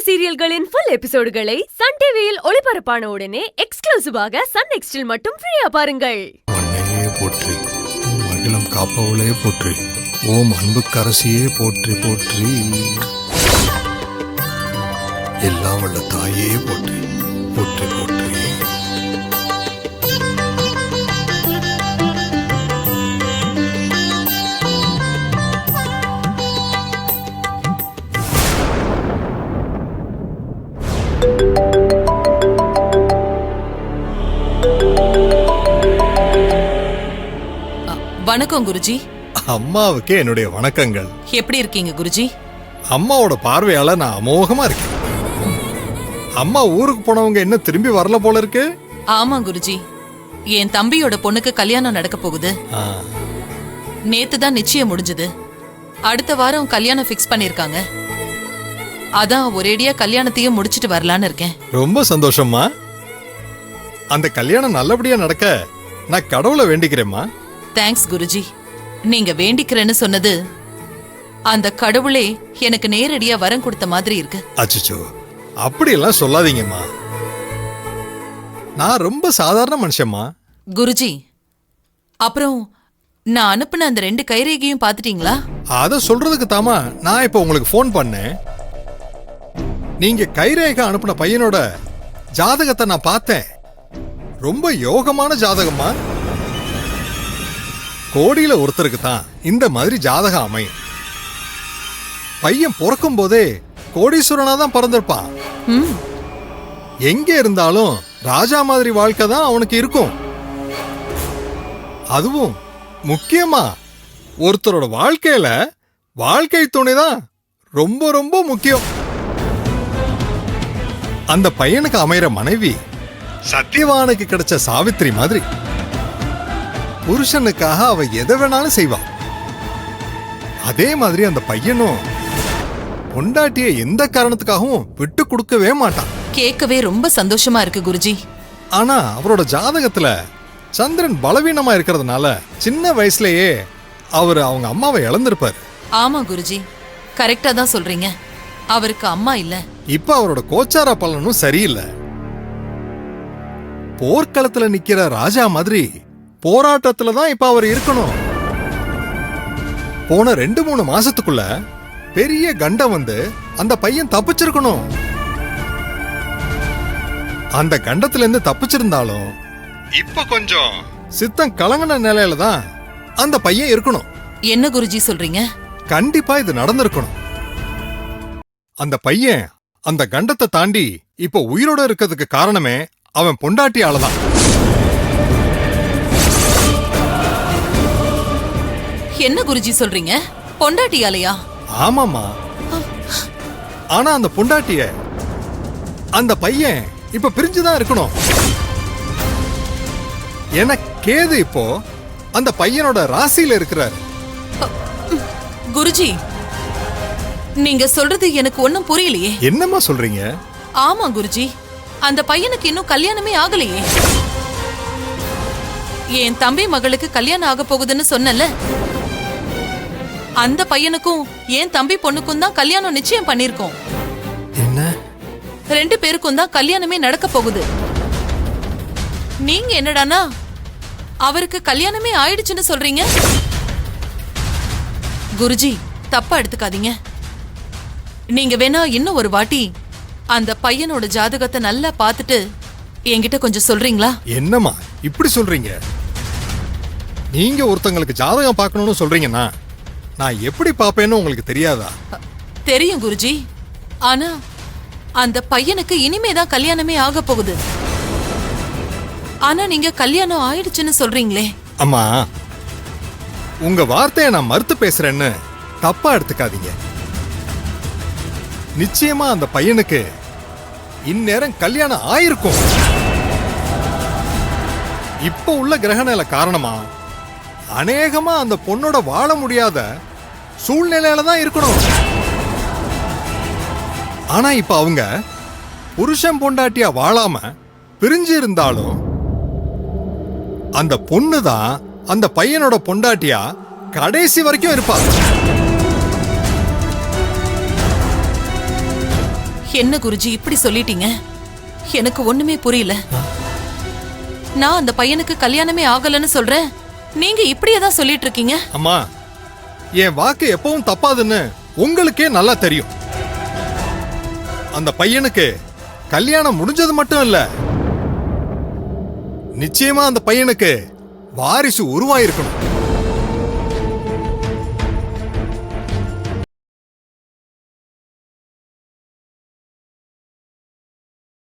சீரியல்களின் full எபிசோடுகளை Sun டிவியில் ஒளிபரப்பான உடனே எக்ஸ்க்ளூசிவாக சன் நெக்ஸ்டில் மட்டும் ஃப்ரீயா பாருங்கள். அன்னையே போற்றி, மகிழம் காப்பவளே போற்றி, ஓம் அன்புக்கரசியே போற்றி போற்றி, எல்லாம் வல்ல தாயே போற்றி போற்றி போற்றி. வணக்கம் குருஜி. அம்மாவுக்கு என்னுடைய வணக்கங்கள். எப்படி இருக்கீங்க குருஜி? அம்மாவோட பார்வையால நான் அமோகமா இருக்கேன். அம்மா ஊருக்கு போனவங்க என்ன திரும்பி வரல போல இருக்கு. ஆமா குருஜி, என் தம்பியோட பொண்ணுக்கு கல்யாணம் நடக்க போகுது. நேத்து தான் நிச்சயம் முடிஞ்சது. அடுத்த வாரம் கல்யாணம் ஃபிக்ஸ் பண்ணிருக்காங்க. அதான் ஒரேடியா கல்யாணத்தையும் முடிச்சிட்டு வரலான்னு இருக்கேன். ரொம்ப சந்தோஷம்மா. அந்த கல்யாணம் நல்லபடியா நடக்க நான் கடவுளை வேண்டிக்கிறேம்மா. தேங்க்ஸ் குருஜி. நீங்க வேண்டிக்கிறேன்னு சொன்னது அந்த கடவுளே எனக்கு நேரடியா வரம் கொடுத்த மாதிரி இருக்கு. அச்சோ, அப்படியெல்லாம் சொல்லாதீங்கம்மா. நான் ரொம்ப சாதாரண மனுஷம்மா. குருஜி, அப்புறம் நான் அனுப்புன அந்த 2 கைரேகையும் பாத்துட்டீங்களா? அத சொல்றதுக்கு தாமா நான் இப்ப உங்களுக்கு போன் பண்ணேன். நீங்க கைரேகை அனுப்புன பையனோட ஜாதகத்தை நான் பார்த்தேன். ரொம்ப யோகமான ஜாதகமா. கோடியில ஒருத்தருக்கு தான் இந்த மாதிரி ஜாதகம் அமையும். பையன் பிறக்கும் போதே கோடீஸ்வரனா தான் பிறந்திருப்பான். எங்க இருந்தாலும் ராஜா மாதிரி வாழ்க்கை தான் அவனுக்கு இருக்கும். அதுவும் முக்கியமா ஒருத்தரோட வாழ்க்கையில வாழ்க்கை துணைதான் ரொம்ப ரொம்ப முக்கியம். அந்த பையனுக்கு அமைகிற மனைவி சத்தியவானுக்கு கிடைச்ச சாவித்திரி மாதிரி. புருஷனுக்காக அவ எதை வேணாலும் செய்வா. அதே மாதிரி அந்த பையனும் பொண்டாட்டிய எந்த காரணத்துக்காகவும் விட்டு கொடுக்கவே மாட்டான். கேட்கவே ரொம்ப சந்தோஷமா இருக்கு குருஜி. ஆனா அவரோட ஜாதகத்துல சந்திரன் பலவீனமா இருக்கிறதுனால சின்ன வயசுலயே அவர் அவங்க அம்மாவை இழந்திருப்பாரு. ஆமா குருஜி, கரெக்டா தான் சொல்றீங்க. அவருக்கு அம்மா இல்ல. இப்ப அவரோட கோச்சார பலனும் சரியில்லை. போர்க்களத்துல நிக்கிற ராஜா மாதிரி போராட்டத்துல தான் இப்ப அவர் இருக்கணும். போன 2-3 மாசத்துக்குள்ள பெரிய கண்டம் வந்து அந்த பையன் தப்பிச்சிருக்கணும். அந்த கண்டத்துல இருந்து தப்பிச்சிருந்தாலும் இப்ப கொஞ்சம் சித்தம் கலங்கின நிலையில தான் அந்த பையன் இருக்கணும். என்ன குருஜி சொல்றீங்க? கண்டிப்பா இது நடந்திருக்கணும். அந்த பையன் அந்த கண்டத்தை தாண்டி இப்ப உயிரோட இருக்கிறதுக்கு காரணமே அவன் பொண்டாட்டியாலதான். என்ன குருஜி சொல்றீங்க? பொண்டாட்டியாலையா? ஆமாமா. ஆனா அந்த பொண்டாட்டிய அந்த பையன் இப்ப பிரிஞ்சுதான் இருக்கணும். என கேது இப்போ அந்த பையனோட ராசியில இருக்கிறார். குருஜி, நீங்க சொல்றது எனக்கு ஒண்ணும் புரியலையே. என்னம்மா சொல்றீங்க? ஆமா குருஜி, அந்த பையனுக்கு இன்னும் கல்யாணமே ஆகலையே. என் தம்பி மகளுக்கு கல்யாணம் ஆக போகுதுன்னு சொன்னல, அந்த பையனுக்கும் என் தம்பி பொண்ணுக்கும் தான் கல்யாணம் நிச்சயம் பண்ணிருக்கோம். என்ன? 2 பேருக்கும் தான் கல்யாணமே நடக்க போகுது. நீங்க என்னடானா அவருக்கு கல்யாணமே ஆயிடுச்சுன்னு சொல்றீங்க? குருஜி, தப்பா எடுத்துக்காதீங்க. நீங்க வேணா இன்னும் ஒரு வாட்டி அந்த பையனோட ஜாதகத்தை நல்லா பார்த்துட்டு என்கிட்ட கொஞ்சம் சொல்றீங்களா? என்னம்மா இப்படி சொல்றீங்க? நீங்க ஒருத்தங்களுக்கு ஜாதகம் பார்க்கணும்னு சொல்றீங்கன்னா நான் எப்படி பாப்பேன்னு உங்களுக்கு தெரியாதா? தெரியும் குருஜி. ஆனா அந்த பையனுக்கு இனிமேதான் கல்யாணமே ஆக போகுது. ஆனா நீங்க கல்யாணம் ஆயிடுச்சுன்னு சொல்றீங்களே. அம்மா, உங்க வார்த்தையை நான் மறுத்து பேசுறேன்னு தப்பா எடுத்துக்காதீங்க. நிச்சயமா அந்த பையனுக்கு இந்நேரம் கல்யாணம் ஆயிருக்கும். இப்ப உள்ள கிரகநிலை காரணமா அநேகமா அந்த பொண்ணோட வாழ முடியாத சூழ்நிலையில தான் இருக்கணும். ஆனா இப்ப அவங்க புருஷன் பொண்டாட்டியா வாழாம பிரிஞ்சு இருந்தாலும் அந்த பொண்ணு தான் அந்த பையனோட பொண்டாட்டியா கடைசி வரைக்கும் இருப்பா. என்ன குருஜி இப்படி சொல்லிட்டீங்க? எனக்கு ஒண்ணுமே புரியல. நான் அந்த பையனுக்கு கல்யாணமே ஆகலன்னு சொல்றேன், நீங்க இப்படியே தான் சொல்லிட்டு இருக்கீங்க. அம்மா, என் வாக்கு எப்பவும் தப்பாதுன்னு உங்களுக்கே நல்லா தெரியும். அந்த பையனுக்கு கல்யாணம் முடிஞ்சது மட்டும் இல்ல, நிச்சயமா அந்த பையனுக்கு வாரிசு உருவாயிருக்கணும்.